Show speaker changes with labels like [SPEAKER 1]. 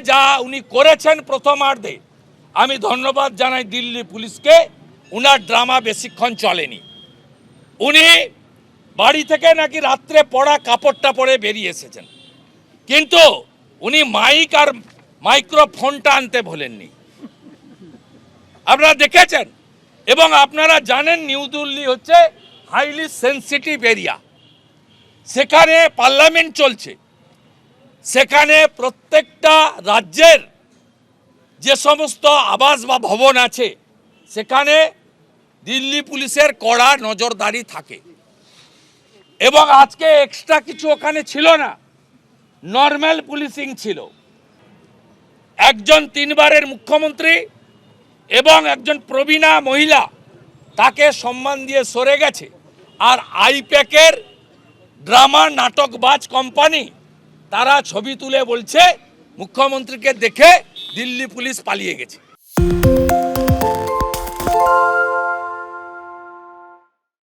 [SPEAKER 1] যা উনি করেছেন প্রথমার্ধে, আমি ধন্যবাদ জানাই দিল্লি পুলিশকে। উনার ড্রামা বেশিক্ষণ চলেনি। উনি বাড়ি থেকে নাকি রাত্রে পড়া কাপড়টা পরে বেরিয়ে এসেছেন, কিন্তু উনি মাইক আর মাইক্রোফোনটা আনতে ভোলেননি। আপনারা দেখেছেন এবং আপনারা জানেন নিউ দিল্লি হচ্ছে হাইলি সেন্সিটিভ এরিয়া। সেখানে পার্লামেন্ট চলছে, সেখানে প্রত্যেকটা রাজ্যের যে সমস্ত আবাস বা ভবন আছে সেখানে দিল্লি পুলিশের কড়া নজরদারি থাকে। এবং আজকে এক্সট্রা কিছু ওখানে ছিল না, নর্মাল পুলিশিং ছিল। একজন 3 বারের মুখ্যমন্ত্রী এবং একজন প্রবীণা মহিলা তাকে সম্মান দিয়ে সরে গেছে, আর আইপ্যাকের ড্রামা নাটকবাজ কোম্পানি তারা ছবি তুলে বলছে মুখ্যমন্ত্রীকে দেখে দিল্লি পুলিশ পালিয়ে গেছে।